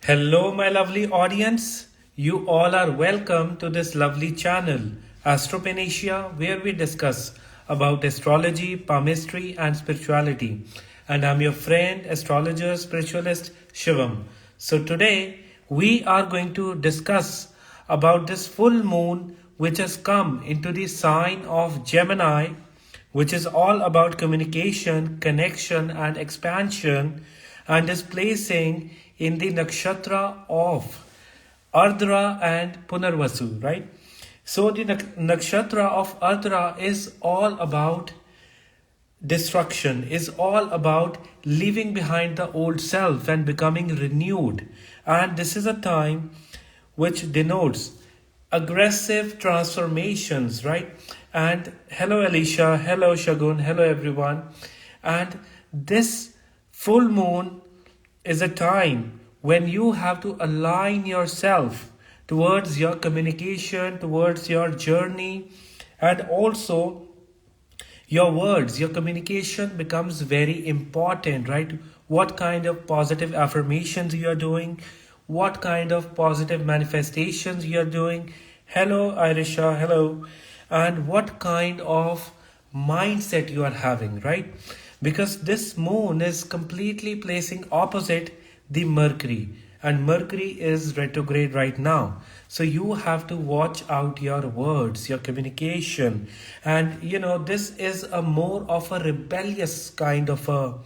Hello, my lovely audience. You all are welcome to this lovely channel, Astropenacia, where we discuss about astrology, palmistry, and spirituality. And I'm your friend, astrologer, spiritualist, Shivam. So today we are going to discuss about this full moon which has come into the sign of Gemini, which is all about communication, connection, and expansion, and is placing in the nakshatra of ARDRA and PUNARVASU, right? So the nakshatra of ARDRA is all about destruction, is all about leaving behind the old self and becoming renewed. And this is a time which denotes aggressive transformations, right? And hello Alicia, hello Shagun, hello everyone. And this full moon is a time when you have to align yourself towards your communication, towards your journey, and also your words. Your communication becomes very important, right? What kind of positive affirmations you are doing, what kind of positive manifestations you are doing. Hello Irisha, hello. And what kind of mindset you are having, right? Because this moon is completely placing opposite the Mercury, and Mercury is retrograde right now. So you have to watch out your words, your communication. And this is a more of a rebellious kind of a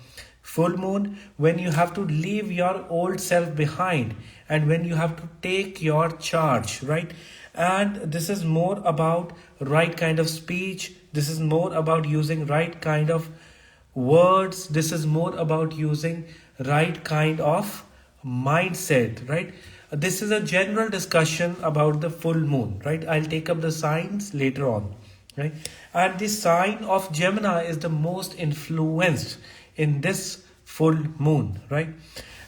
full moon, when you have to leave your old self behind and when you have to take your charge, right? And this is more about right kind of speech. This is more about using right kind of words. This is more about using right kind of mindset, right? This is a general discussion about the full moon, right? I'll take up the signs later on, right? And the sign of Gemini is the most influenced in this full moon, right?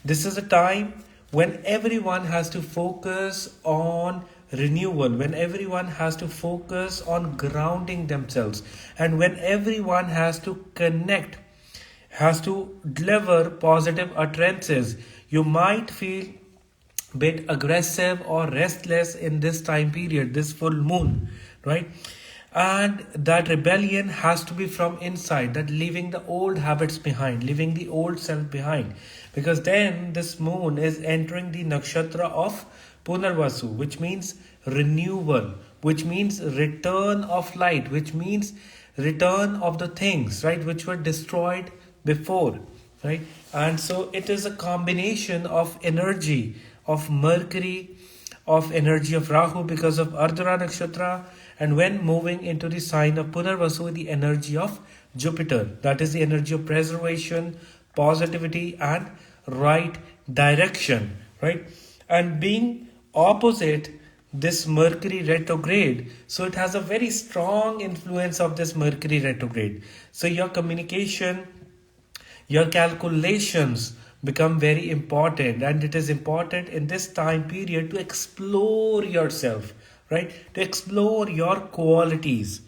This is a time when everyone has to focus on renewal, when everyone has to focus on grounding themselves, and when everyone has to connect, has to deliver positive utterances. You might feel a bit aggressive or restless in this time period, this full moon, right? And that rebellion has to be from inside, that leaving the old habits behind, leaving the old self behind. Because then this moon is entering the nakshatra of Punarvasu, which means renewal, which means return of light, which means return of the things, right, which were destroyed before, right? And so it is a combination of energy of Mercury, of energy of Rahu because of Ardhara Nakshatra, and when moving into the sign of Punarvasu, the energy of Jupiter, that is the energy of preservation, positivity, and right direction, right? And being opposite this Mercury retrograde, so it has a very strong influence of this Mercury retrograde. So your communication, your calculations become very important, and it is important in this time period to explore yourself, right? To explore your qualities.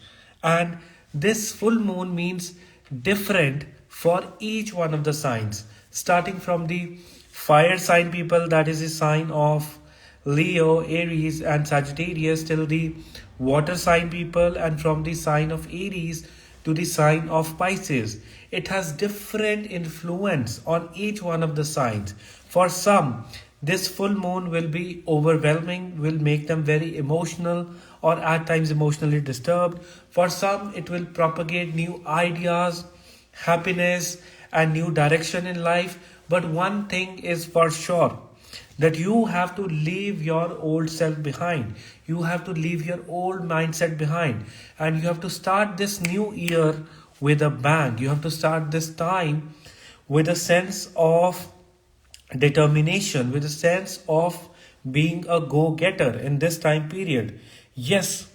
And this full moon means different for each one of the signs, starting from the fire sign people, that is the sign of Leo, Aries, and Sagittarius, till the water sign people, and from the sign of Aries to the sign of Pisces. It has different influence on each one of the signs. For some, this full moon will be overwhelming, will make them very emotional or at times emotionally disturbed. For some, it will propagate new ideas, happiness, and new direction in life. But one thing is for sure, that you have to leave your old self behind. You have to leave your old mindset behind. And you have to start this new year with a bang. You have to start this time with a sense of determination, with a sense of being a go-getter in this time period. Yes,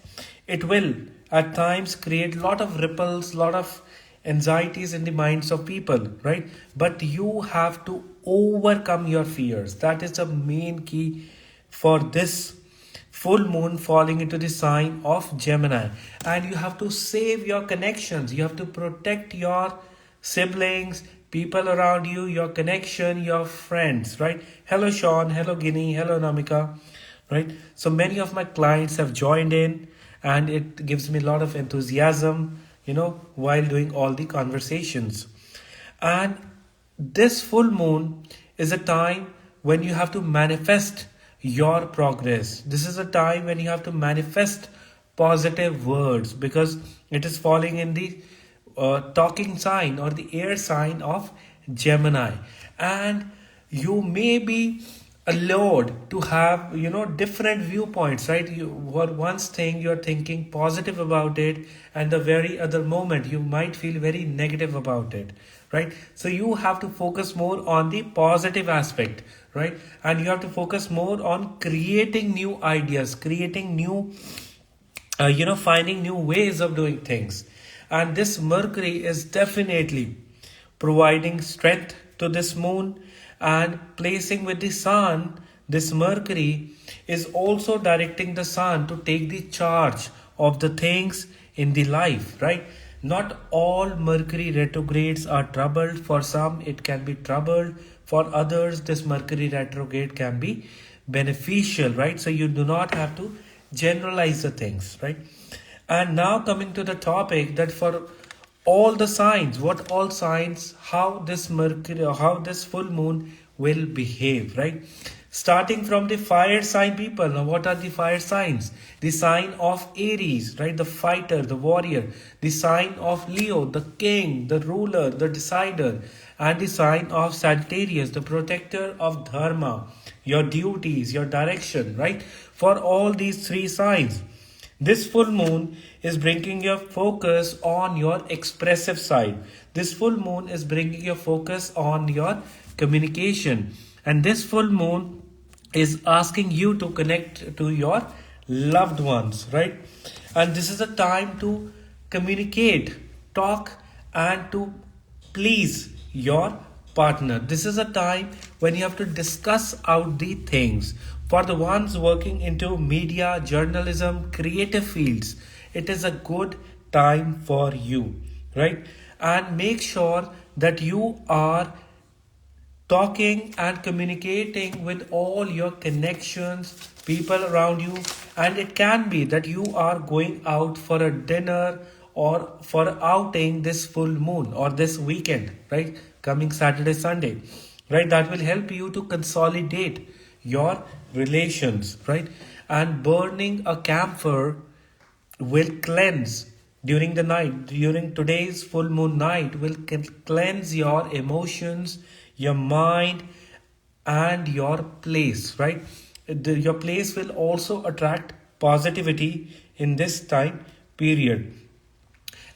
it will at times create a lot of ripples, lot of anxieties in the minds of people, right? But you have to overcome your fears. That is the main key for this full moon falling into the sign of Gemini. And you have to save your connections. You have to protect your siblings, people around you, your connection, your friends, right? Hello, Sean. Hello, Guinea. Hello, Namika, right? So many of my clients have joined in, and it gives me a lot of enthusiasm, while doing all the conversations. And this full moon is a time when you have to manifest your progress. This is a time when you have to manifest positive words, because it is falling in the talking sign or the air sign of Gemini. And you may be allowed to have different viewpoints, right? You what once thing you're thinking positive about it, and the very other moment you might feel very negative about it, right? So you have to focus more on the positive aspect, right? And you have to focus more on creating new ideas, creating new finding new ways of doing things. And this Mercury is definitely providing strength to this moon, and placing with the sun. This Mercury is also directing the sun to take the charge of the things in the life, right? Not all Mercury retrogrades are troubled. For some it can be troubled, for others this Mercury retrograde can be beneficial, right? So you do not have to generalize the things, right? And now coming to the topic, that for all the signs, what all signs, how this Mercury, how this full moon will behave, right? Starting from the fire sign people. Now what are the fire signs? The sign of Aries, right? The fighter, the warrior. The sign of Leo, the king, the ruler, the decider. And the sign of Sagittarius, the protector of dharma, your duties, your direction, right? For all these three signs, this full moon is bringing your focus on your expressive side. This full moon is bringing your focus on your communication. And this full moon is asking you to connect to your loved ones, right? And this is a time to communicate, talk, and to please your partner. This is a time when you have to discuss out the things. For the ones working into media, journalism, creative fields, it is a good time for you, right? And make sure that you are talking and communicating with all your connections, people around you. And it can be that you are going out for a dinner or for outing this full moon or this weekend, right? Coming Saturday, Sunday, right? That will help you to consolidate your relations, right? And burning a camphor will cleanse during the night. During today's full moon night will cleanse your emotions, your mind, and your place, right? Your place will also attract positivity in this time period.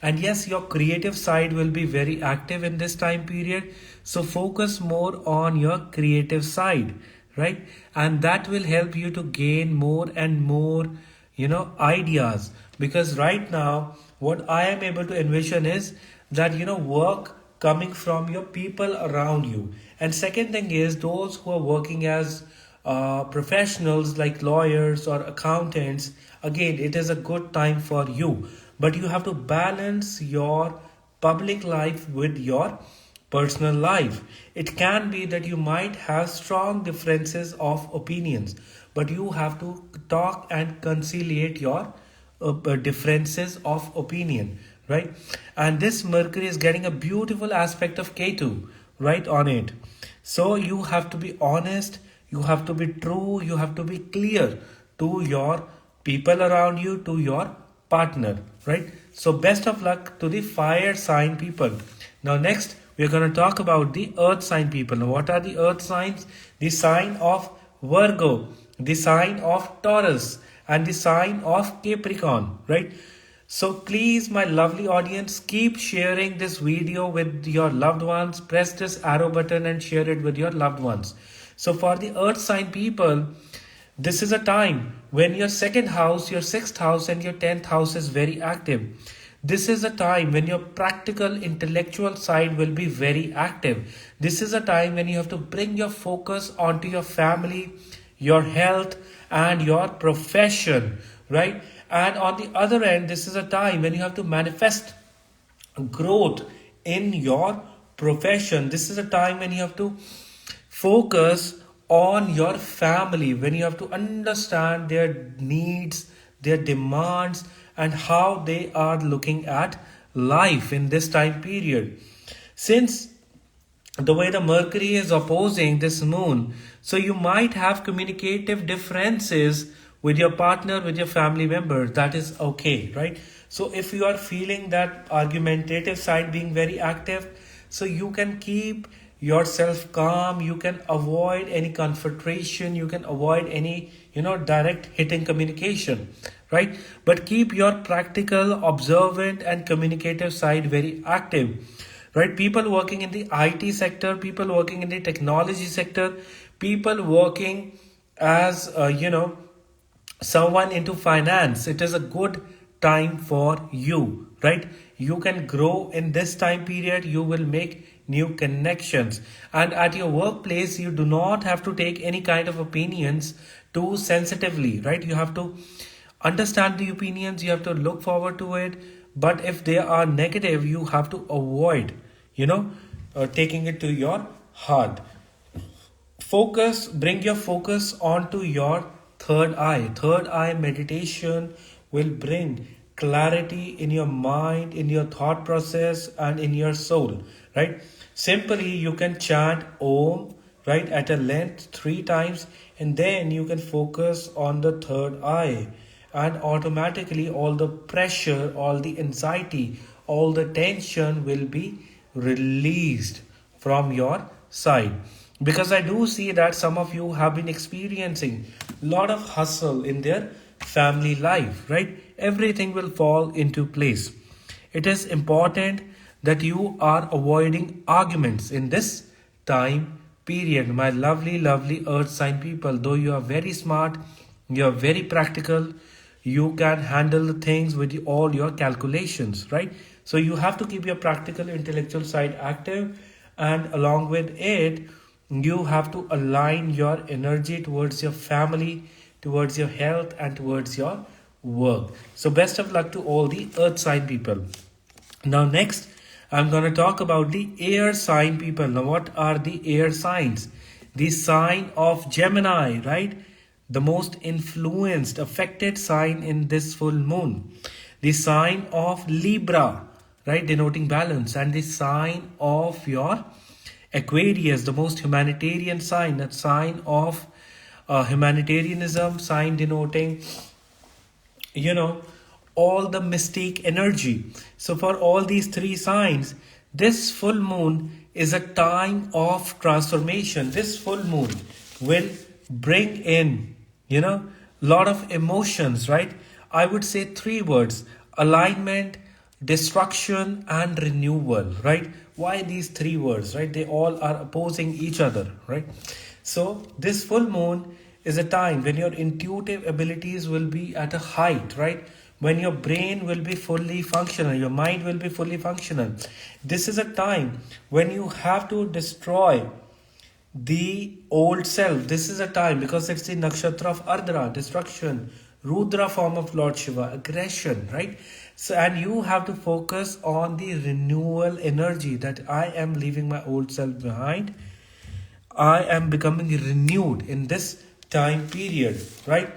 And yes, your creative side will be very active in this time period. So focus more on your creative side, right? And that will help you to gain more and more, ideas. Because right now, what I am able to envision is that, work coming from your people around you. And second thing is those who are working as professionals like lawyers or accountants. Again, it is a good time for you. But you have to balance your public life with your personal life. It can be that you might have strong differences of opinions, but you have to talk and conciliate your differences of opinion, right? And this Mercury is getting a beautiful aspect of Ketu right on it. So you have to be honest, you have to be true, you have to be clear to your people around you, to your partner, right? So best of luck to the fire sign people. Now next we are going to talk about the earth sign people. Now what are the earth signs? The sign of Virgo, the sign of Taurus, and the sign of Capricorn, right? So please, my lovely audience, keep sharing this video with your loved ones. Press this arrow button and share it with your loved ones. So for the earth sign people, this is a time when your second house, your sixth house, and your 10th house is very active. This is a time when your practical intellectual side will be very active. This is a time when you have to bring your focus onto your family, your health, and your profession, right? And on the other end, this is a time when you have to manifest growth in your profession. This is a time when you have to focus on your family, when you have to understand their needs, their demands, and how they are looking at life in this time period. Since the way the Mercury is opposing this moon, so you might have communicative differences with your partner, with your family member. That is okay, right? So if you are feeling that argumentative side being very active, so you can keep yourself calm, you can avoid any confrontation, you can avoid any direct hitting communication, right? But keep your practical, observant and communicative side very active, right? People working in the IT sector, people working in the technology sector, people working as someone into finance, it is a good time for you, right? You can grow in this time period, you will make new connections, and at your workplace you do not have to take any kind of opinions too sensitively, right? You have to understand the opinions, you have to look forward to it, but if they are negative you have to avoid taking it to your heart. Focus, bring your focus onto your third eye. Third eye meditation will bring clarity in your mind, in your thought process, and in your soul, right? Simply, you can chant Om, right, at a length 3 times, and then you can focus on the third eye, and automatically all the pressure, all the anxiety, all the tension will be released from your side. Because I do see that some of you have been experiencing a lot of hustle in their family life, right? Everything will fall into place. It is important that you are avoiding arguments in this time period. My lovely, lovely earth sign people, though you are very smart, you are very practical, you can handle the things with all your calculations, right? So you have to keep your practical, intellectual side active, and along with it, you have to align your energy towards your family, towards your health, and towards your work. So best of luck to all the earth sign people. Now next, I'm going to talk about the air sign people. Now what are the air signs? The sign of Gemini, right? The most influenced, affected sign in this full moon. The sign of Libra, right? Denoting balance. And the sign of your Aquarius, the most humanitarian sign, that sign of humanitarianism, sign denoting, all the mystique energy. So for all these 3 signs, this full moon is a time of transformation. This full moon will bring in, lot of emotions, right? I would say 3 words: alignment, destruction, and renewal, right? Why these 3 words, right? They all are opposing each other, right? So this full moon is a time when your intuitive abilities will be at a height, right? When your brain will be fully functional, your mind will be fully functional. This is a time when you have to destroy the old self. This is a time, because it's the Nakshatra of ARDRA, destruction, Rudra form of Lord Shiva, aggression, right? So, and you have to focus on the renewal energy, that I am leaving my old self behind. I am becoming renewed in this time period, right?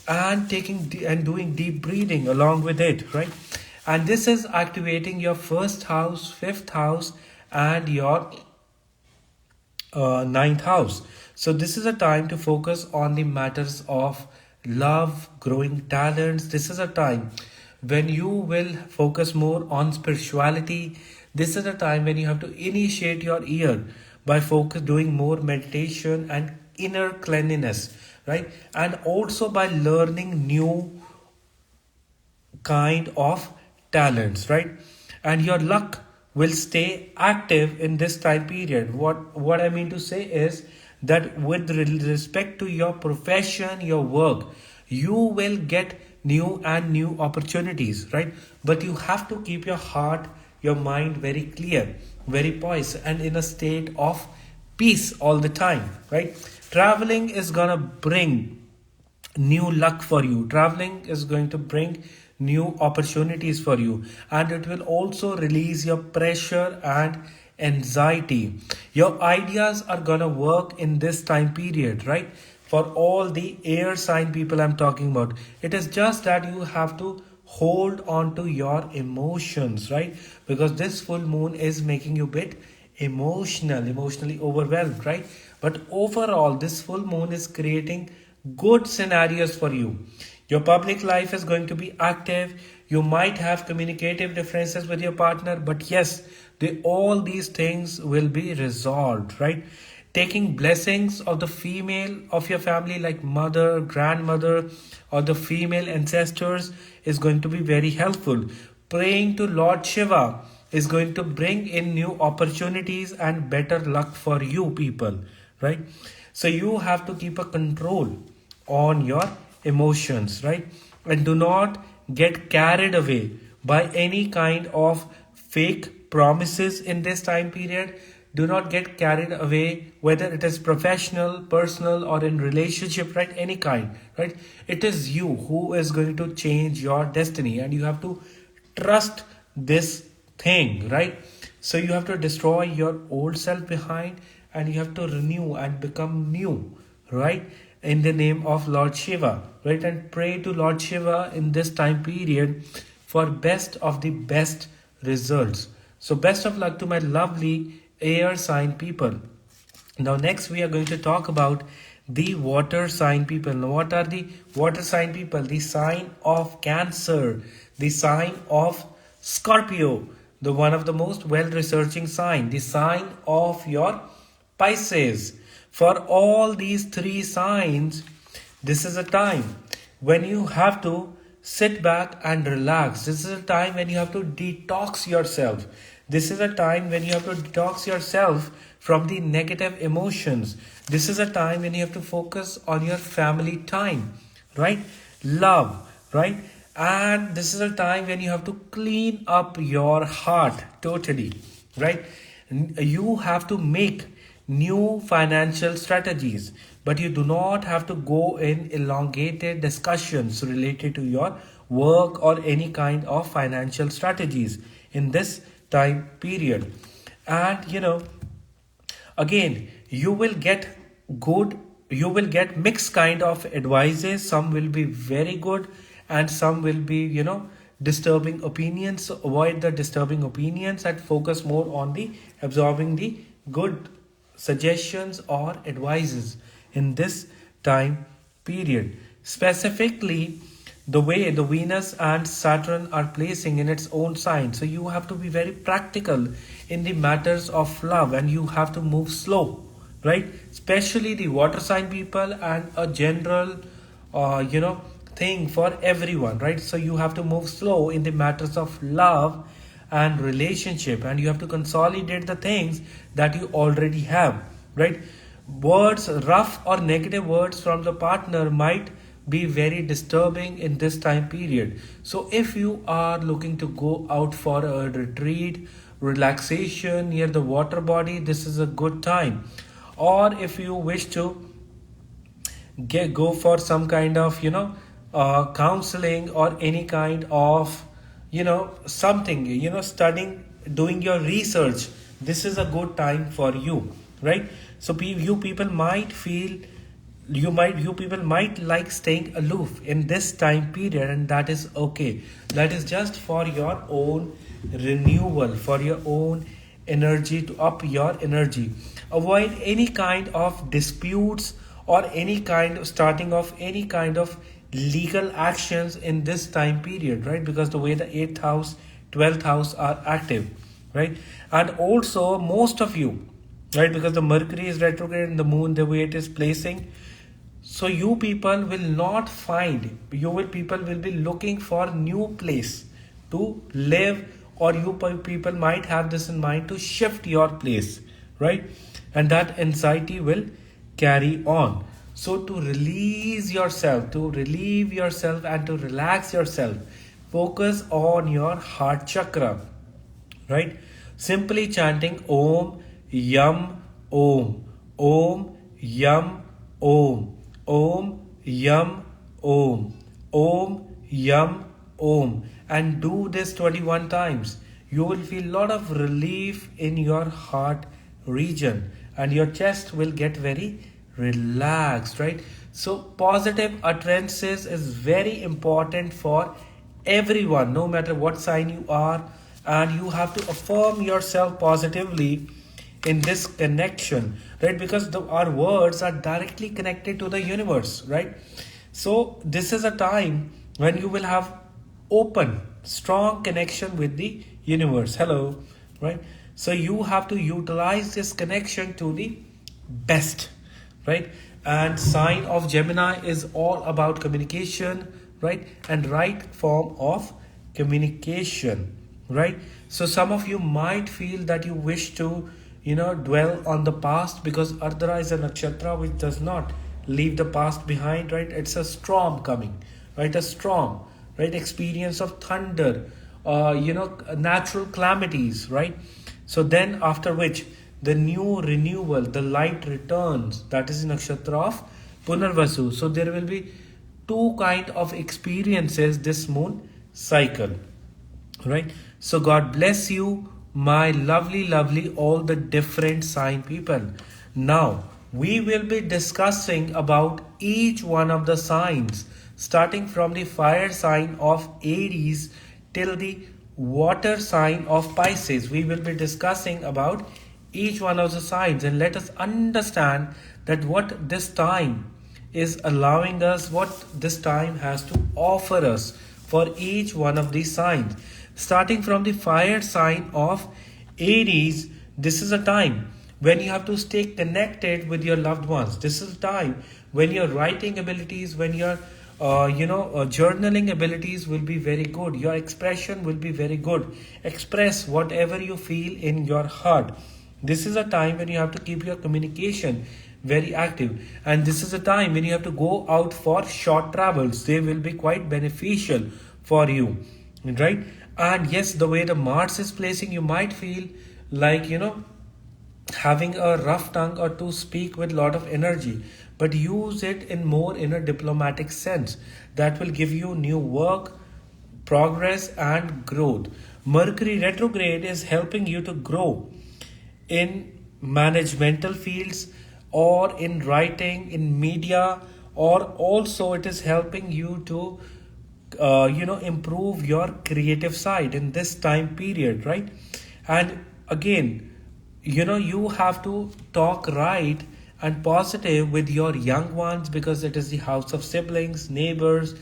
And doing deep breathing along with it, right? And this is activating your 1st house, 5th house, and your 9th house. So this is a time to focus on the matters of love, growing talents. This is a time when you will focus more on spirituality. This is a time when you have to initiate your year by doing more meditation and inner cleanliness, right? And also by learning new kind of talents, right? And your luck will stay active in this time period. What I mean to say is that with respect to your profession, your work, you will get new opportunities, right? But you have to keep your heart, your mind very clear, very poised, and in a state of peace all the time, right? Traveling is gonna bring new luck for you. Traveling is going to bring new opportunities for you, and it will also release your pressure and anxiety. Your ideas are gonna work in this time period, right? For all the air sign people I'm talking about, it is just that you have to hold on to your emotions, right? Because this full moon is making you a bit emotionally overwhelmed, right? But overall, this full moon is creating good scenarios for you. Your public life is going to be active. You might have communicative differences with your partner, but yes, all these things will be resolved, right? Taking blessings of the female of your family, like mother, grandmother, or the female ancestors, is going to be very helpful. Praying to Lord Shiva is going to bring in new opportunities and better luck for you people, right? So you have to keep a control on your emotions, right? And do not get carried away by any kind of fake promises in this time period. Do not get carried away, whether it is professional, personal, or in relationship, right? Any kind, right? It is you who is going to change your destiny, and you have to trust this thing, right? So you have to destroy your old self behind, and you have to renew and become new, right? In the name of Lord Shiva, right? And pray to Lord Shiva in this time period for best of the best results. So best of luck to my lovely air sign people. Now next we are going to talk about the water sign people. Now what are the water sign people? The sign of Cancer, the sign of Scorpio, the one of the most well researching sign, the sign of your Pisces. For all these three signs, this is a time when you have to sit back and relax. This is a time when you have to detox yourself. This is a time when you have to detox yourself from the negative emotions. This is a time when you have to focus on your family time, right? Love, right? And this is a time when you have to clean up your heart totally, right? You have to make new financial strategies, but you do not have to go in elongated discussions related to your work or any kind of financial strategies in this time period. And again, you will get mixed kind of advices. Some will be very good and some will be disturbing opinions. So avoid the disturbing opinions and focus more on the absorbing the good suggestions or advices in this time period. Specifically, the way the Venus and Saturn are placing in its own sign. So you have to be very practical in the matters of love, and you have to move slow, right? Especially the water sign people, and a general thing for everyone, right? So you have to move slow in the matters of love and relationship, and you have to consolidate the things that you already have, right? Words, rough or negative words from the partner might be very disturbing in this time period. So if you are looking to go out for a retreat, relaxation near the water body, this is a good time. Or if you wish to go for some kind of counseling or any kind of something, studying, doing your research, this is a good time for you, right? So you people might feel, you people might like staying aloof in this time period, and that is okay. That is just for your own renewal, for your own energy, to up your energy. Avoid any kind of disputes or any kind of starting of any kind of legal actions in this time period, right? Because the way the 8th house, 12th house are active, right? And also most of you, right, because the Mercury is retrograde and the moon, the way it is placing, so you people will not find, people will be looking for new place to live, or you people might have this in mind to shift your place, right? And that anxiety will carry on. So to release yourself, to relieve yourself, and to relax yourself, focus on your heart chakra, right? Simply chanting Om Yam Om, Om Yam Om, Om Yam Om, Om Yam Om, and do this 21 times. you will feel a lot of relief in your heart region, and your chest will get very relaxed, right? So positive utterances is very important for everyone, no matter what sign you are, and you have to affirm yourself positively in this connection, right? Because our words are directly connected to the universe, right? So this is a time when you will have open, strong connection with the universe. Hello, right? So you have to utilize this connection to the best, right? And sign of Gemini is all about communication, right? And right form of communication, right? So some of you might feel that you wish to, dwell on the past, because Ardra is a nakshatra which does not leave the past behind, right? It's a storm coming, right? A storm, right? Experience of thunder, natural calamities, right? So then after which the new renewal, the light returns, that is the nakshatra of Punarvasu. So there will be two kind of experiences this moon cycle, right? So God bless you, my lovely all the different sign people. Now we will be discussing about each one of the signs, starting from the fire sign of Aries till the water sign of Pisces. We will be discussing about each one of the signs, and let us understand that what this time is allowing us, what this time has to offer us for each one of these signs. Starting from the fire sign of Aries, this is a time when you have to stay connected with your loved ones. This is a time when your writing abilities, when your journaling abilities will be very good. Your expression will be very good. Express whatever you feel in your heart. This is a time when you have to keep your communication very active, and this is a time when you have to go out for short travels. They will be quite beneficial for you, right? And yes, the way the Mars is placing, you might feel like having a rough tongue or to speak with a lot of energy, but use it in a diplomatic sense. That will give you new work, progress and growth. Mercury retrograde is helping you to grow in managemental fields, or in writing, in media, or also it is helping you to improve your creative side in this time period, right? And again, you have to talk right and positive with your young ones, because it is the house of siblings, neighbors,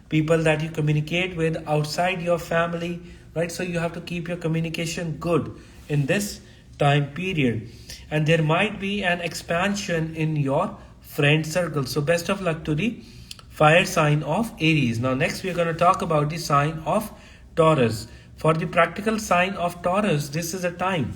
people that you communicate with outside your family, right? So you have to keep your communication good in this time period, and there might be an expansion in your friend circle. So best of luck to the fire sign of Aries. Now next we are going to talk about the sign of Taurus. For the practical sign of Taurus, this is a time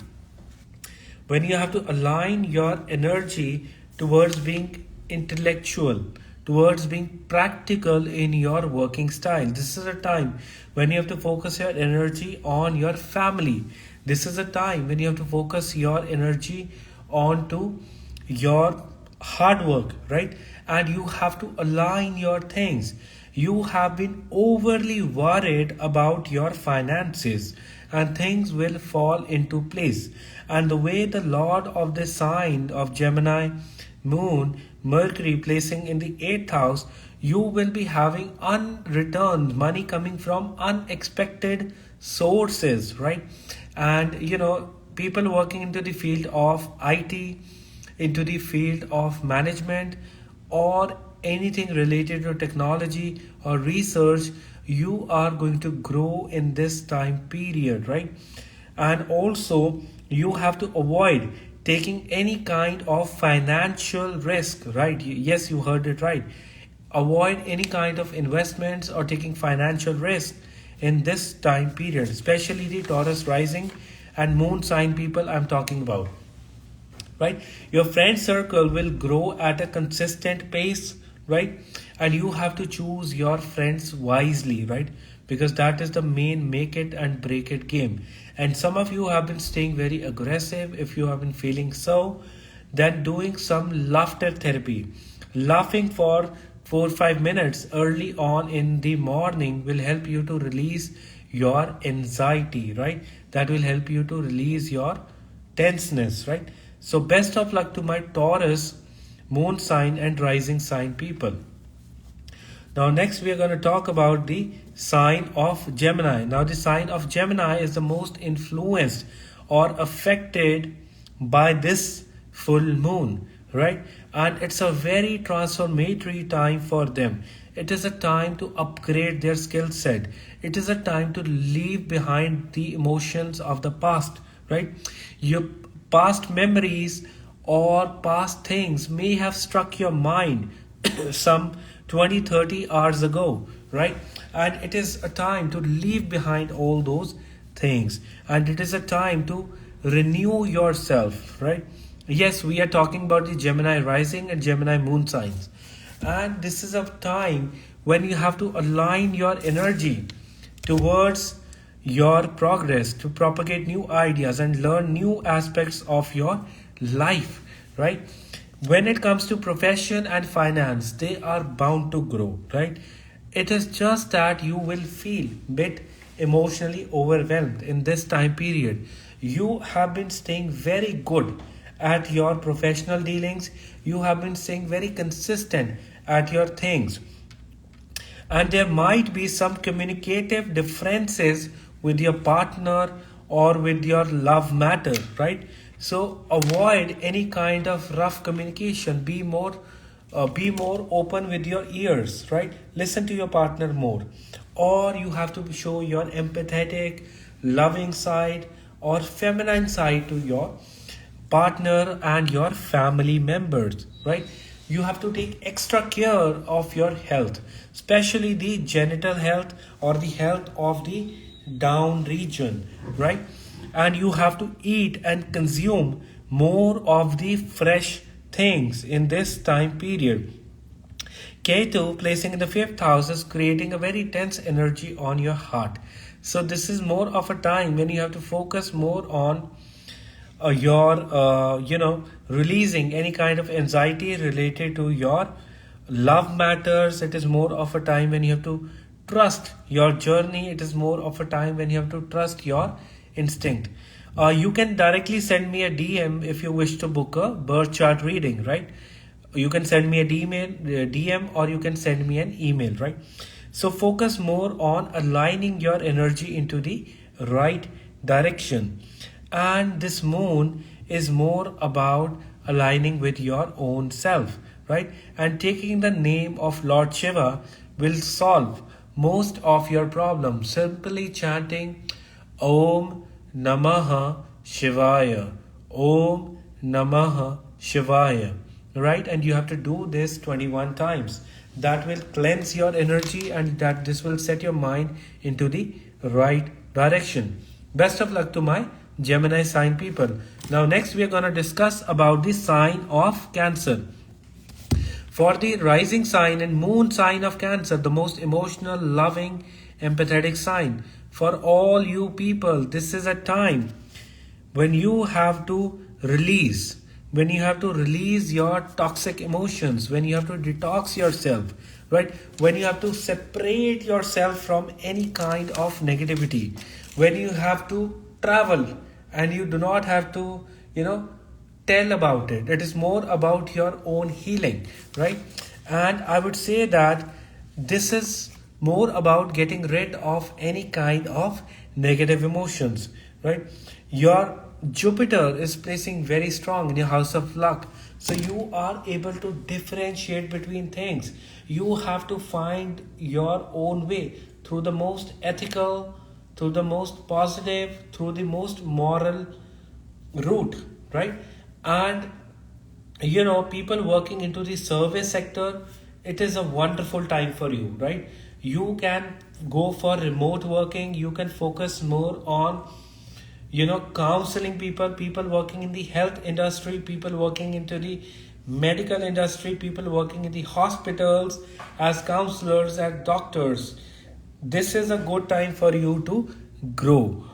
when you have to align your energy towards being intellectual, towards being practical in your working style. This is a time when you have to focus your energy on your family. This is a time when you have to focus your energy onto your hard work, right? And you have to align your things. You have been overly worried about your finances, and things will fall into place. And the way the Lord of the sign of Gemini, Moon, Mercury placing in the 8th house, you will be having unreturned money coming from unexpected sources, right? And people working into the field of IT, into the field of management, or anything related to technology or research, you are going to grow in this time period, right? And also you have to avoid taking any kind of financial risk, right? Yes, you heard it right. Avoid any kind of investments or taking financial risk in this time period, especially the Taurus rising and moon sign people I'm talking about, right? Your friend circle will grow at a consistent pace, right? And you have to choose your friends wisely, right? Because that is the main make it and break it game. And some of you have been staying very aggressive. If you have been feeling so, then doing some laughter therapy, laughing for 4 or 5 minutes early on in the morning will help you to release your anxiety, right? That will help you to release your tenseness, right? So best of luck to my Taurus, moon sign and rising sign people. Now next we are going to talk about the sign of Gemini. Now the sign of Gemini is the most influenced or affected by this full moon, right? And it's a very transformatory time for them. It is a time to upgrade their skill set. It is a time to leave behind the emotions of the past, right? Your past memories or past things may have struck your mind some 20-30 hours ago, right? And it is a time to leave behind all those things, and it is a time to renew yourself, right? Yes, we are talking about the Gemini rising and Gemini moon signs, and this is a time when you have to align your energy towards your progress, to propagate new ideas and learn new aspects of your life, right? When it comes to profession and finance, they are bound to grow, right? It is just that you will feel bit emotionally overwhelmed in this time period. You have been staying very good at your professional dealings. You have been staying very consistent at your things. And there might be some communicative differences with your partner or with your love matter, right? So avoid any kind of rough communication. Be more open with your ears, right? Listen to your partner more. Or you have to show your empathetic, loving side or feminine side to your partner and your family members, right? You have to take extra care of your health, especially the genital health or the health of the down region, right? And you have to eat and consume more of the fresh things in this time period. Ketu placing in the 5th house is creating a very tense energy on your heart. So this is more of a time when you have to focus more on releasing any kind of anxiety related to your love matters. It is more of a time when you have to trust your journey. It is more of a time when you have to trust your instinct. You can directly send me a DM if you wish to book a birth chart reading, right? You can send me a DM or you can send me an email, right? So focus more on aligning your energy into the right direction. And this moon is more about aligning with your own self, right? And taking the name of Lord Shiva will solve most of your problems. Simply chanting Om Namaha Shivaya, Om Namaha Shivaya, right? And you have to do this 21 times. That will cleanse your energy and that this will set your mind into the right direction. Best of luck to my Gemini sign people. Now next we are going to discuss about the sign of Cancer. For the rising sign and moon sign of Cancer, the most emotional, loving, empathetic sign. For all you people, this is a time when you have to release, when you have to release your toxic emotions, when you have to detox yourself, right? When you have to separate yourself from any kind of negativity, when you have to travel and you do not have to, tell about it. It is more about your own healing, right? And I would say that this is more about getting rid of any kind of negative emotions, right? Your Jupiter is placing very strong in your house of luck. So you are able to differentiate between things. You have to find your own way through the most ethical, through the most positive, through the most moral route, right? And people working into the service sector, it is a wonderful time for you, right? You can go for remote working. You can focus more on counseling people working in the health industry, people working into the medical industry, people working in the hospitals as counselors and doctors. This is a good time for you to grow,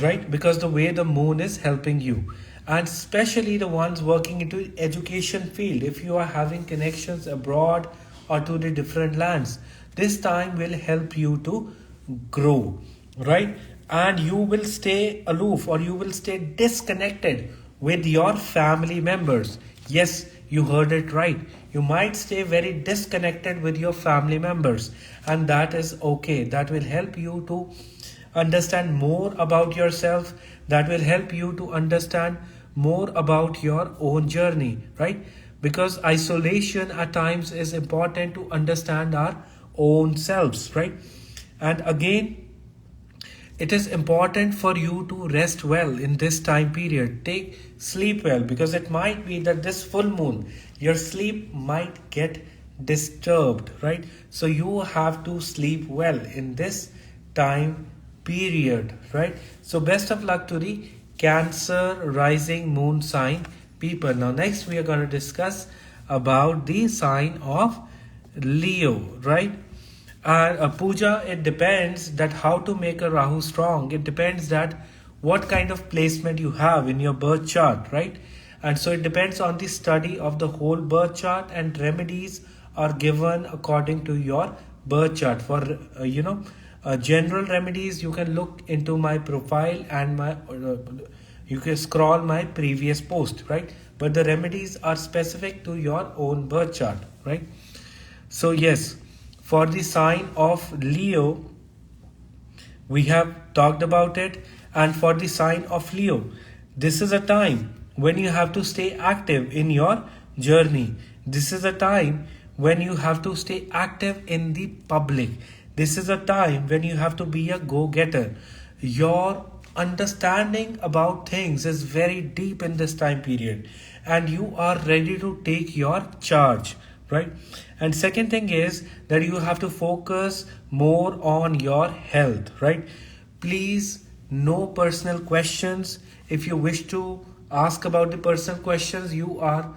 right? Because the way the moon is helping you, and especially the ones working into education field, if you are having connections abroad or to the different lands, this time will help you to grow, right? And you will stay aloof, or you will stay disconnected with your family members. Yes, you heard it right. You might stay very disconnected with your family members, and that is okay. That will help you to understand more about yourself. That will help you to understand more about your own journey, right? Because isolation at times is important to understand our own selves, right? And again, it is important for you to rest well in this time period. Take sleep well, because it might be that this full moon, your sleep might get disturbed, right? So you have to sleep well in this time period, right? So best of luck to the Cancer rising moon sign people. Now next we are going to discuss about the sign of Leo, right? And puja, it depends that how to make a Rahu strong. It depends that what kind of placement you have in your birth chart, right? And so it depends on the study of the whole birth chart, and remedies are given according to your birth chart. For general remedies, you can look into my profile and my you can scroll my previous post, right? But the remedies are specific to your own birth chart, right? So yes, for the sign of Leo, we have talked about it. And for the sign of Leo, this is a time when you have to stay active in your journey. This is a time when you have to stay active in the public. This is a time when you have to be a go-getter. Your understanding about things is very deep in this time period, and you are ready to take your charge, right? And second thing is that you have to focus more on your health, right? Please, no personal questions. If you wish to ask about the personal questions, you are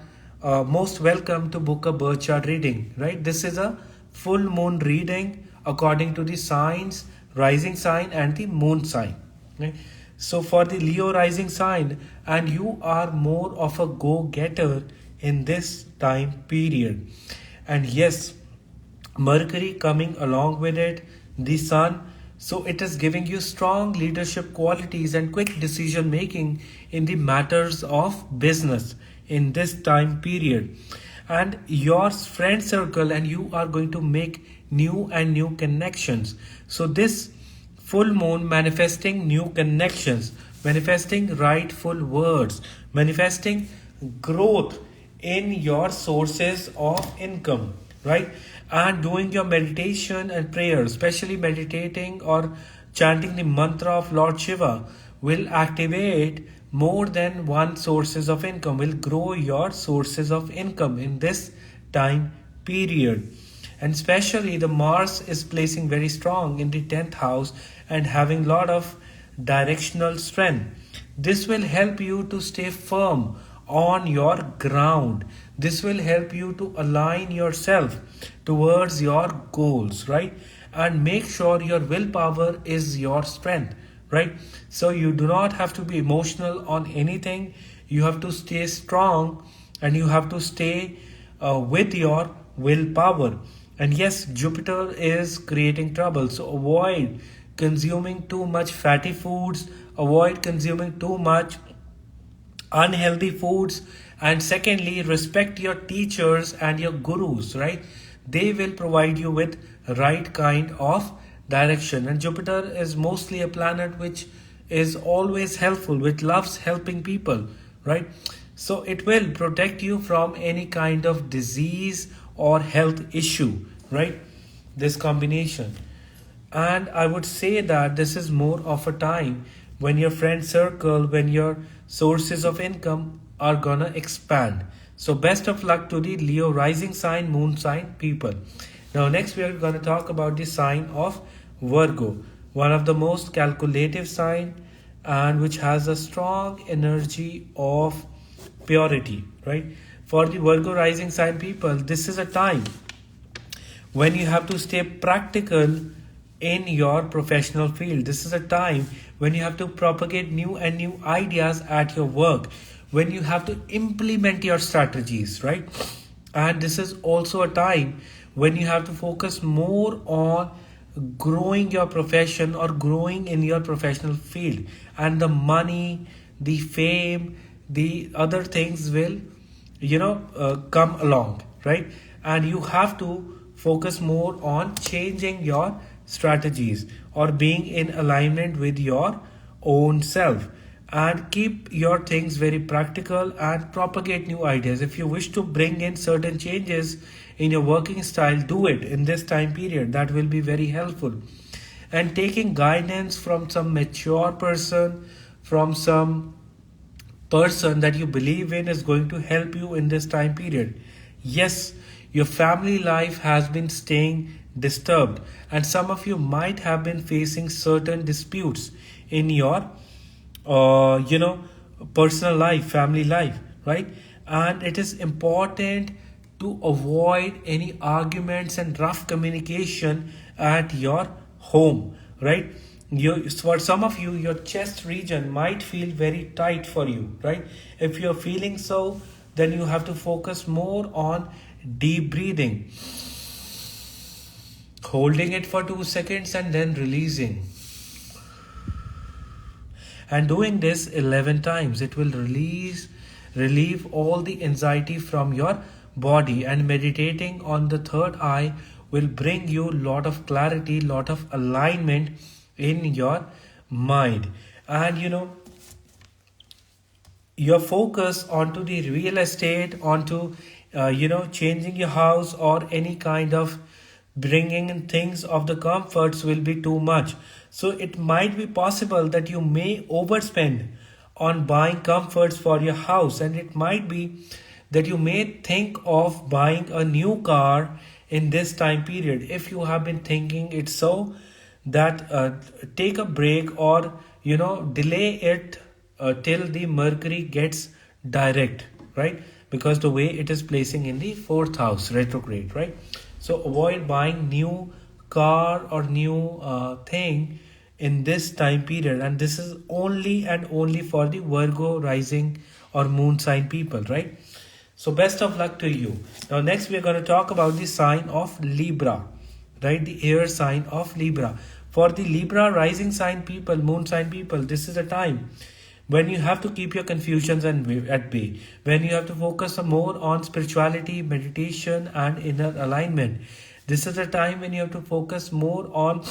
most welcome to book a birth chart reading, right? This is a full moon reading according to the signs, rising sign and the moon sign, right? So for the Leo rising sign, and you are more of a go-getter in this time period. And yes, Mercury coming along with it, the sun, so it is giving you strong leadership qualities and quick decision making in the matters of business in this time period. And your friend circle and you are going to make new connections. So this full moon manifesting new connections, manifesting rightful words, manifesting growth in your sources of income, right? And doing your meditation and prayer, especially meditating or chanting the mantra of Lord Shiva, will activate more than one sources of income, will grow your sources of income in this time period. And especially the Mars is placing very strong in the 10th house and having a lot of directional strength. This will help you to stay firm on your ground. This will help you to align yourself towards your goals, right? And make sure your willpower is your strength, right? So you do not have to be emotional on anything. You have to stay strong, and you have to stay with your willpower. And yes, Jupiter is creating trouble, so avoid consuming too much fatty foods, avoid consuming too much unhealthy foods, and secondly, respect your teachers and your gurus, right? They will provide you with right kind of direction. And Jupiter is mostly a planet which is always helpful, which loves helping people, right? So it will protect you from any kind of disease or health issue, right? This combination. And I would say that this is more of a time when your friend circle, when your sources of income are gonna expand. So best of luck to the Leo rising sign, moon sign people. Now next we are going to talk about the sign of Virgo, one of the most calculative sign, and which has a strong energy of purity, right? For the Virgo rising sign people, this is a time when you have to stay practical in your professional field. This is a time when you have to propagate new ideas at your work, when you have to implement your strategies, right? And this is also a time when you have to focus more on growing your profession or growing in your professional field, and the money, the fame, the other things will come along, right? And you have to focus more on changing your strategies or being in alignment with your own self, and keep your things very practical and propagate new ideas. If you wish to bring in certain changes in your working style, do it in this time period. That will be very helpful. And taking guidance from some mature person, from some person that you believe in, is going to help you in this time period. Yes, your family life has been staying disturbed, and some of you might have been facing certain disputes in your personal life, family life, right? And it is important to avoid any arguments and rough communication at your home, right? For some of you, your chest region might feel very tight for you, right? If you're feeling so, then you have to focus more on deep breathing, holding it for 2 seconds and then releasing. And doing this 11 times, it will relieve all the anxiety from your body. And meditating on the third eye will bring you a lot of clarity, lot of alignment in your mind. And your focus onto the real estate, onto changing your house or any kind of bringing in things of the comforts will be too much. So it might be possible that you may overspend on buying comforts for your house, and it might be that you may think of buying a new car in this time period. If you have been thinking it, so that take a break, or delay it till the Mercury gets direct, right? Because the way it is placing in the 4th house retrograde, right? So avoid buying new car or new thing in this time period. And this is only and only for the Virgo rising or moon sign people, right? So best of luck to you. Now next we are going to talk about the sign of Libra, right? The air sign of Libra. For the Libra rising sign people, moon sign people, this is a time when you have to keep your confusions at bay, when you have to focus more on spirituality, meditation and inner alignment. This is a time when you have to focus more on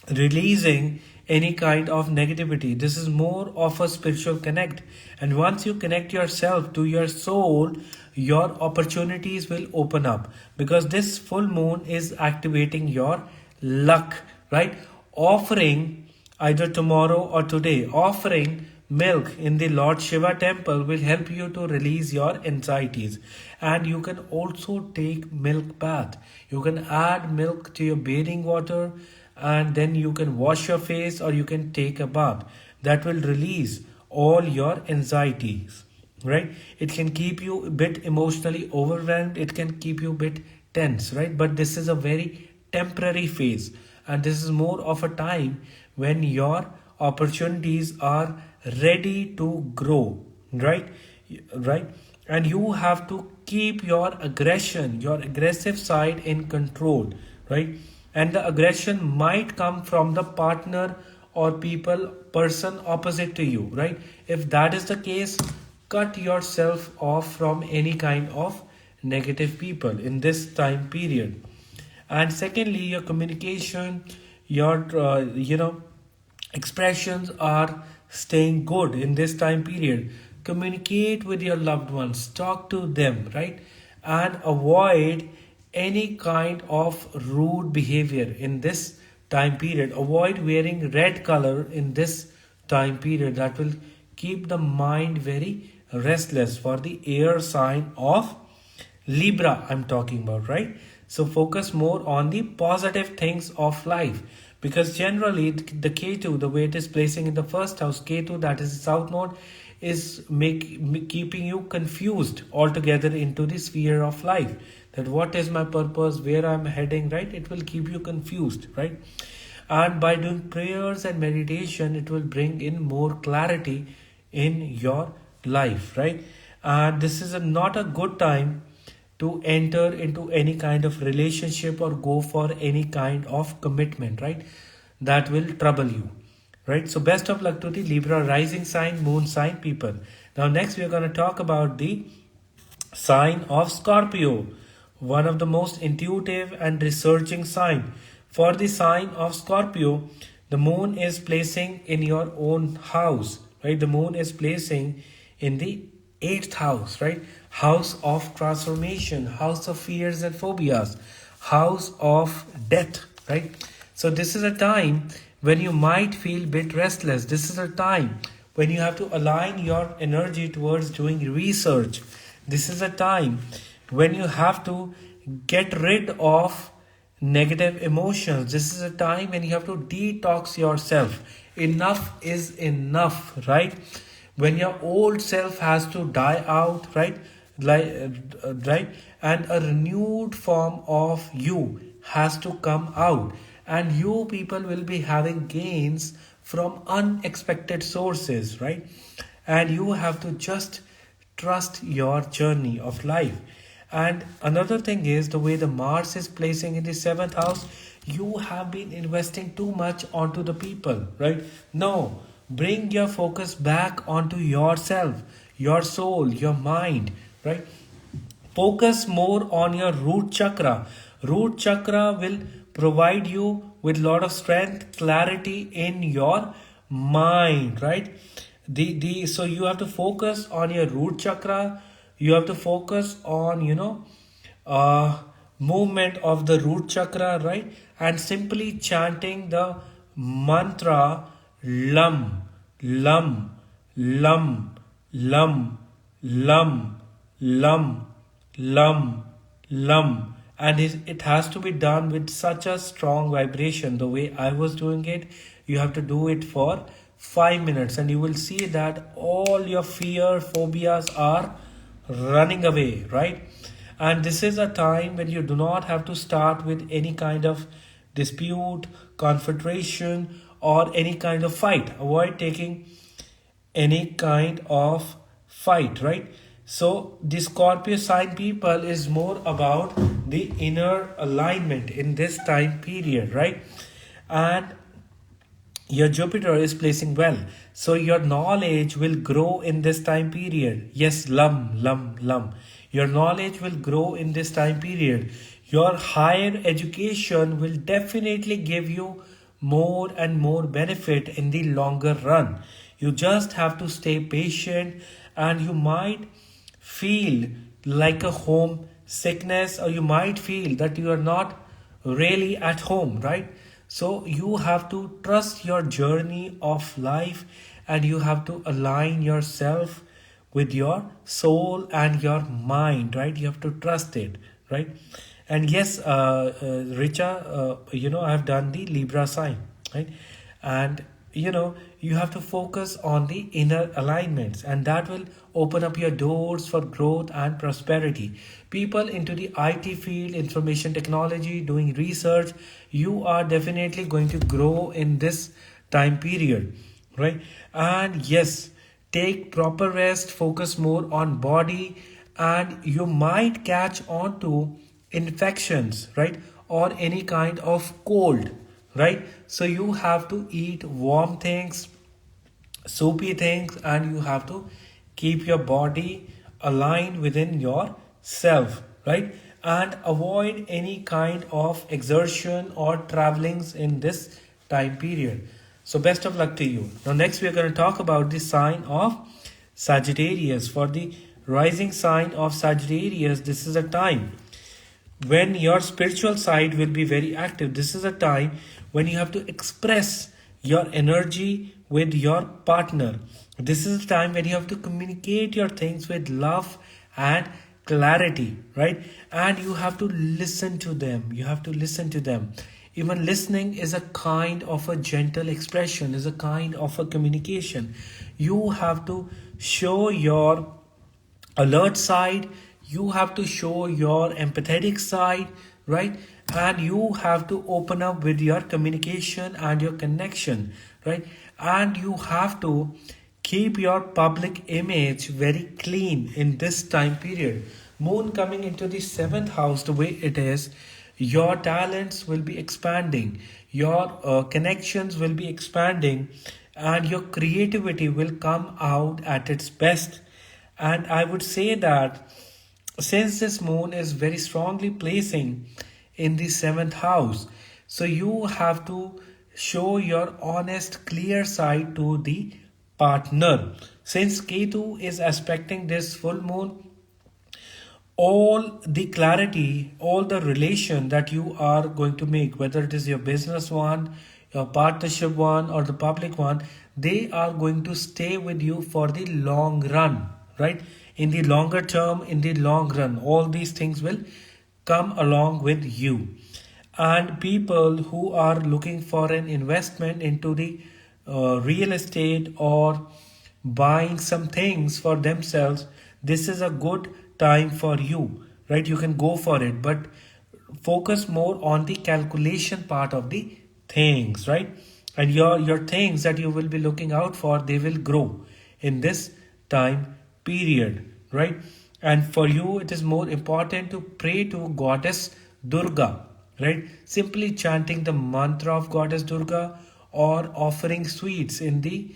releasing any kind of negativity. This is more of a spiritual connect, and once you connect yourself to your soul, your opportunities will open up, because this full moon is activating your luck, right? Offering either tomorrow or today, offering milk in the Lord Shiva temple will help you to release your anxieties. And you can also take milk bath. You can add milk to your bathing water, and then you can wash your face or you can take a bath. That will release all your anxieties, right? It can keep you a bit emotionally overwhelmed, it can keep you a bit tense, right? But this is a very temporary phase, and this is more of a time when your opportunities are ready to grow, right? And you have to keep your aggression, your aggressive side in control, right? And the aggression might come from the partner or person opposite to you, right? If that is the case, cut yourself off from any kind of negative people in this time period. And secondly, your communication, your expressions are staying good in this time period. Communicate with your loved ones, talk to them, right? And avoid any kind of rude behavior in this time period. Avoid wearing red color in this time period. That will keep the mind very restless for the air sign of Libra I'm talking about, right? So focus more on the positive things of life, because generally the Ketu, the way it is placing in the first house, Ketu, that is the south node, is keeping you confused altogether into the sphere of life. That what is my purpose, where I'm heading, right? It will keep you confused, right? And by doing prayers and meditation, it will bring in more clarity in your life, right? And this is not a good time to enter into any kind of relationship or go for any kind of commitment, right? That will trouble you, right? So best of luck to the Libra rising sign, moon sign people. Now next we are going to talk about the sign of Scorpio, one of the most intuitive and researching sign. For the sign of Scorpio, the moon is placing in your own house, right? The moon is placing in the 8th house, right? House of transformation, house of fears and phobias, house of death, right? So this is a time when you might feel a bit restless. This is a time when you have to align your energy towards doing research. This is a time when you have to get rid of negative emotions. This is a time when you have to detox yourself. Enough is enough, right? When your old self has to die out, right? Right? And a renewed form of you has to come out. And you people will be having gains from unexpected sources, right? And you have to just trust your journey of life. And another thing is the way the Mars is placing in the 7th house, you have been investing too much onto the people, right? No, bring your focus back onto yourself, your soul, your mind, right? Focus more on your root chakra. Root chakra will provide you with a lot of strength, clarity in your mind, right? So you have to focus on your root chakra. You have to focus on movement of the root chakra, right? And simply chanting the mantra lam lam lam lam lam lam lam lam, and it has to be done with such a strong vibration. The way I was doing it, you have to do it for 5 minutes, and you will see that all your fear phobias are running away, right? And this is a time when you do not have to start with any kind of dispute, confrontation, or any kind of fight. Avoid taking any kind of fight, right? So the Scorpio sign people is more about the inner alignment in this time period, right? And your Jupiter is placing well, so your knowledge will grow in this time period. Yes, lum. Your knowledge will grow in this time period. Your higher education will definitely give you more and more benefit in the longer run. You just have to stay patient, and you might feel like a home sickness, or you might feel that you are not really at home, right? So you have to trust your journey of life, and you have to align yourself with your soul and your mind, right? You have to trust it, right? And yes, Richa, I have done the Libra sign, right? And you have to focus on the inner alignments, and that will open up your doors for growth and prosperity. People into the IT field, information technology, doing research, you are definitely going to grow in this time period, right? And yes, take proper rest, focus more on body, and you might catch on to infections, right? Or any kind of cold, right? So you have to eat warm things, soapy things, and you have to keep your body aligned within yourself, right? And avoid any kind of exertion or travelings in this time period. So best of luck to you. Now next we are going to talk about the sign of Sagittarius. For the rising sign of Sagittarius, this is a time when your spiritual side will be very active. This is a time when you have to express your energy with your partner. This is a time when you have to communicate your things with love and clarity, right? And you have to listen to them. You have to listen to them. Even listening is a kind of a gentle expression, is a kind of a communication. You have to show your alert side, you have to show your empathetic side, right? And you have to open up with your communication and your connection, right? And you have to keep your public image very clean in this time period. Moon coming into the seventh house, the way it is, your talents will be expanding, your connections will be expanding, and your creativity will come out at its best. And I would say that since this moon is very strongly placing in the seventh house, so you have to show your honest, clear side to the partner. Since Ketu is aspecting this full moon, all the clarity, all the relation that you are going to make, whether it is your business one, your partnership one, or the public one, they are going to stay with you for the long run, right? In the longer term, in the long run, all these things will come along with you. And people who are looking for an investment into the real estate or buying some things for themselves, this is a good time for you, right? You can go for it, but focus more on the calculation part of the things, right? And your things that you will be looking out for, they will grow in this time period, right? And for you, it is more important to pray to Goddess Durga, right? Simply chanting the mantra of Goddess Durga or offering sweets in the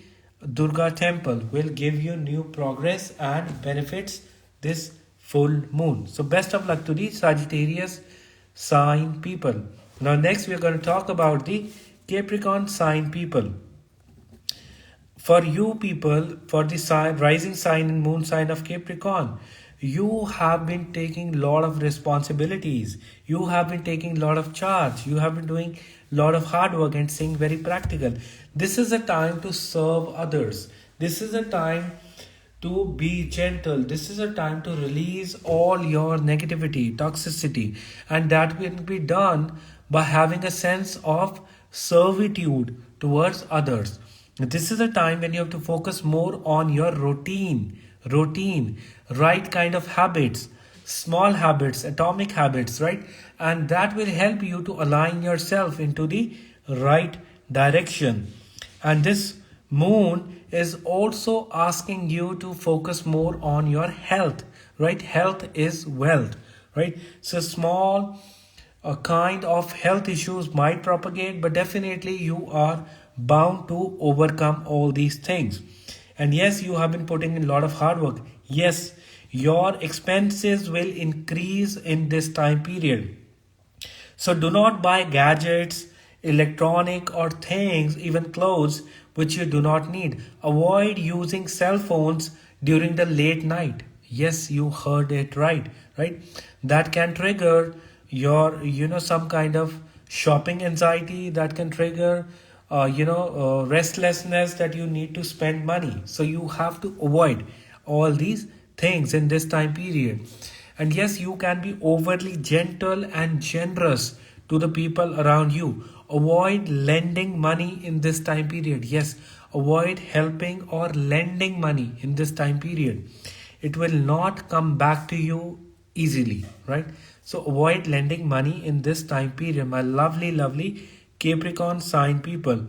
Durga temple will give you new progress and benefits this full moon. So best of luck to the Sagittarius sign people. Now next we are going to talk about the Capricorn sign people. For you people, for the sign, rising sign and moon sign of Capricorn, you have been taking a lot of responsibilities. You have been taking a lot of charge. You have been doing a lot of hard work and staying very practical. This is a time to serve others. This is a time to be gentle. This is a time to release all your negativity, toxicity, and that will be done by having a sense of servitude towards others. This is a time when you have to focus more on your routine, right kind of habits, small habits, atomic habits, right? And that will help you to align yourself into the right direction. And this moon is also asking you to focus more on your health, right? Health is wealth, right? So small kind of health issues might propagate, but definitely you are bound to overcome all these things. And yes, you have been putting in a lot of hard work. Yes, your expenses will increase in this time period. So do not buy gadgets, electronic or things, even clothes, which you do not need. Avoid using cell phones during the late night. Yes, you heard it right? That can trigger your, some kind of shopping anxiety, that can trigger, restlessness, that you need to spend money. So you have to avoid all these things in this time period. And yes, you can be overly gentle and generous to the people around you. Avoid lending money in this time period. Yes, avoid helping or lending money in this time period. It will not come back to you easily, right? So avoid lending money in this time period, my lovely Capricorn sign people.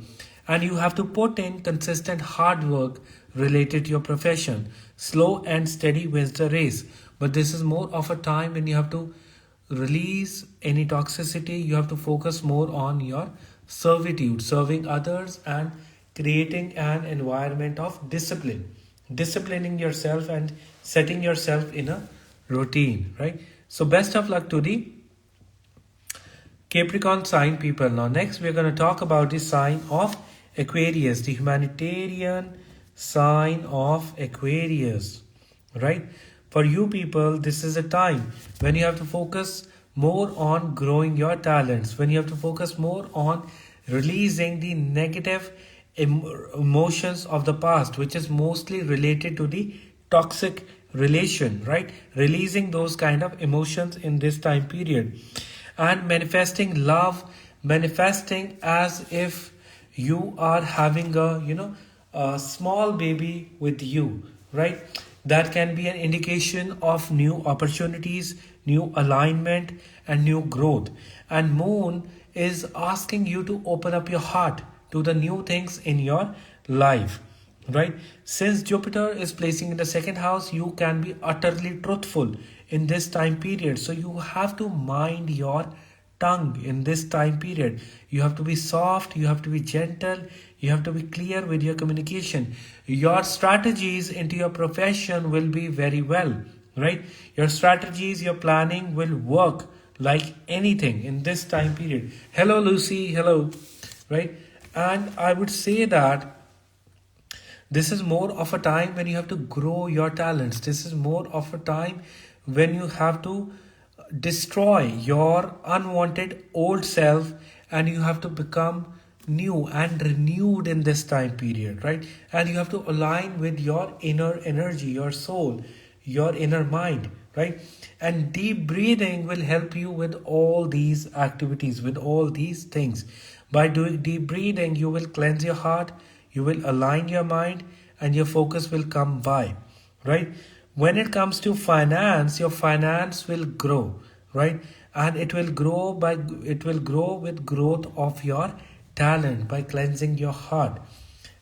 And you have to put in consistent hard work related to your profession. Slow and steady wins the race. But this is more of a time when you have to release any toxicity. You have to focus more on your servitude, serving others, and creating an environment of discipline. Disciplining yourself and setting yourself in a routine, right? So best of luck to the Capricorn sign people. Now next we're going to talk about the sign of Aquarius, the humanitarian sign of Aquarius, right? For you people, this is a time when you have to focus more on growing your talents, when you have to focus more on releasing the negative emotions of the past, which is mostly related to the toxic relation, right? Releasing those kind of emotions in this time period and manifesting love, manifesting as if you are having a small baby with you, right? That can be an indication of new opportunities, new alignment, and new growth. And moon is asking you to open up your heart to the new things in your life, right? Since Jupiter is placing in the second house, you can be utterly truthful in this time period. So you have to mind your tongue in this time period. You have to be soft, you have to be gentle, you have to be clear with your communication. Your strategies into your profession will be very well, right? Your strategies, your planning will work like anything in this time period. Hello Lucy, hello, right? And I would say that this is more of a time when you have to grow your talents. This is more of a time when you have to destroy your unwanted old self and you have to become new and renewed in this time period, right? And you have to align with your inner energy, your soul, your inner mind, right? And deep breathing will help you with all these activities, with all these things. By doing deep breathing, you will cleanse your heart, you will align your mind, and your focus will come by, right? When it comes to finance, your finance will grow, right? And it will grow with growth of your talent, by cleansing your heart.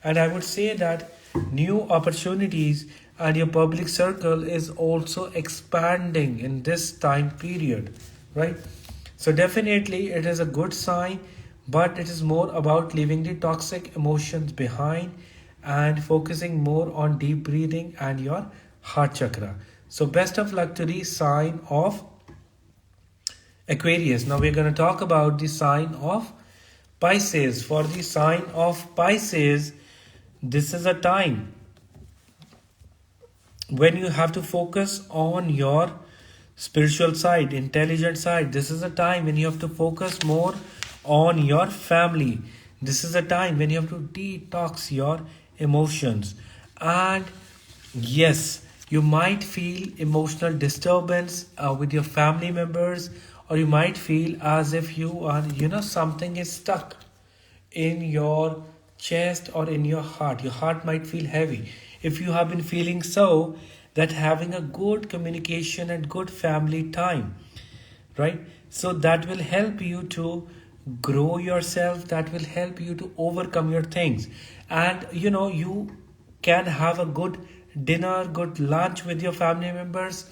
And I would say that new opportunities and your public circle is also expanding in this time period, right? So definitely it is a good sign, but it is more about leaving the toxic emotions behind and focusing more on deep breathing and your heart chakra. So best of luck to the sign of Aquarius. Now we're going to talk about the sign of Pisces. For the sign of Pisces, this is a time when you have to focus on your spiritual side, intelligent side. This is a time when you have to focus more on your family. This is a time when you have to detox your emotions. And yes, you might feel emotional disturbance with your family members, or you might feel as if you are, something is stuck in your chest or in your heart. Your heart might feel heavy. If you have been feeling so, that having a good communication and good family time, right? So that will help you to grow yourself, that will help you to overcome your things. And you can have a good dinner, good lunch with your family members.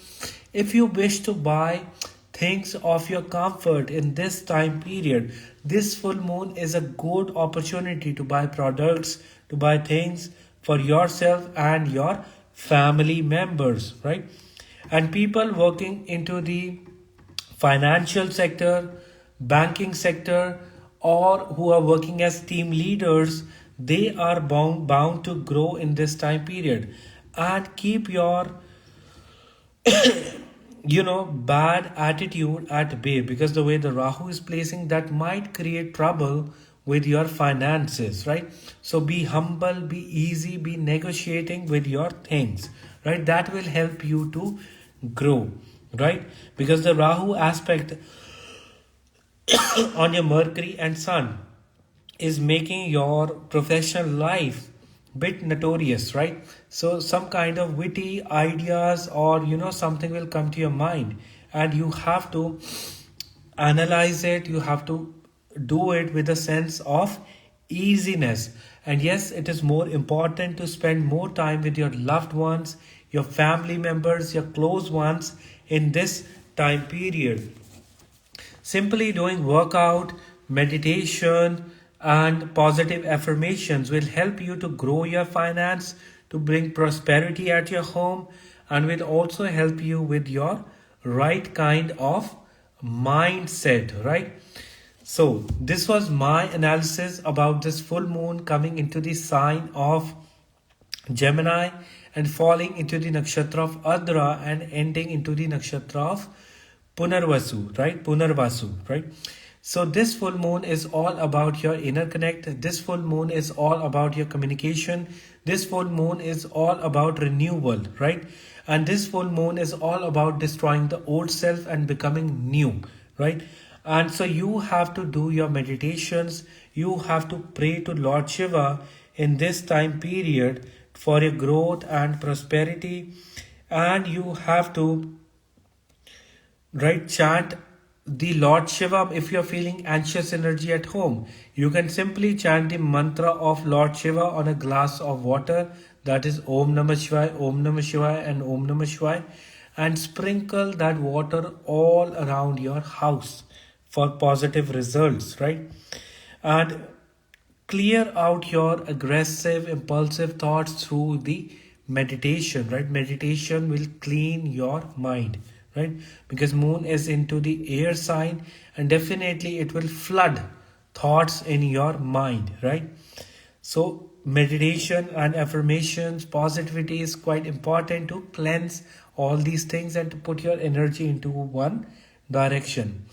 If you wish to buy things of your comfort in this time period, this full moon is a good opportunity to buy products, to buy things for yourself and your family members, right? And people working into the financial sector, banking sector, or who are working as team leaders, they are bound to grow in this time period. And keep your bad attitude at bay, because the way the Rahu is placing, that might create trouble with your finances, right? So be humble, be easy, be negotiating with your things, right? That will help you to grow, right? Because the Rahu aspect on your Mercury and Sun is making your professional life bit notorious, right? So some kind of witty ideas or something will come to your mind, and you have to analyze it, you have to do it with a sense of easiness. And yes, it is more important to spend more time with your loved ones, your family members, your close ones in this time period. Simply doing workout, meditation, and positive affirmations will help you to grow your finance, to bring prosperity at your home, and will also help you with your right kind of mindset, right? So this was my analysis about this full moon coming into the sign of Gemini and falling into the Nakshatra of ARDRA and ending into the Nakshatra of PUNARVASU, right? PUNARVASU, right? So this full moon is all about your inner connect. This full moon is all about your communication. This full moon is all about renewal, right? And this full moon is all about destroying the old self and becoming new, right? And so you have to do your meditations. You have to pray to Lord Shiva in this time period for your growth and prosperity. And you have to chant the Lord Shiva. If you're feeling anxious energy at home, you can simply chant the mantra of Lord Shiva on a glass of water. That is Om Namah Shivaya, Om Namah Shivaya, and Om Namah Shivaya. and sprinkle that water all around your house for positive results, right? And clear out your aggressive, impulsive thoughts through the meditation, right? Meditation will clean your mind, right? Because moon is into the air sign, and definitely it will flood thoughts in your mind, right? So meditation and affirmations, positivity is quite important to cleanse all these things and to put your energy into one direction.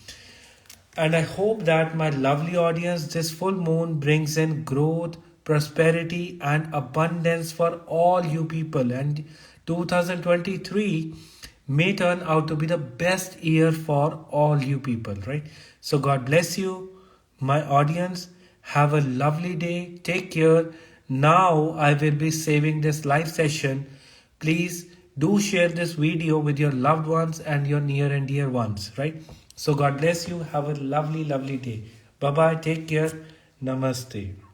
And I hope that my lovely audience, this full moon brings in growth, prosperity, and abundance for all you people. And 2023 may turn out to be the best year for all you people, right? So, God bless you, my audience. Have a lovely day. Take care. Now, I will be saving this live session. Please do share this video with your loved ones and your near and dear ones, right? So God bless you. Have a lovely, lovely day. Bye bye. Take care. Namaste.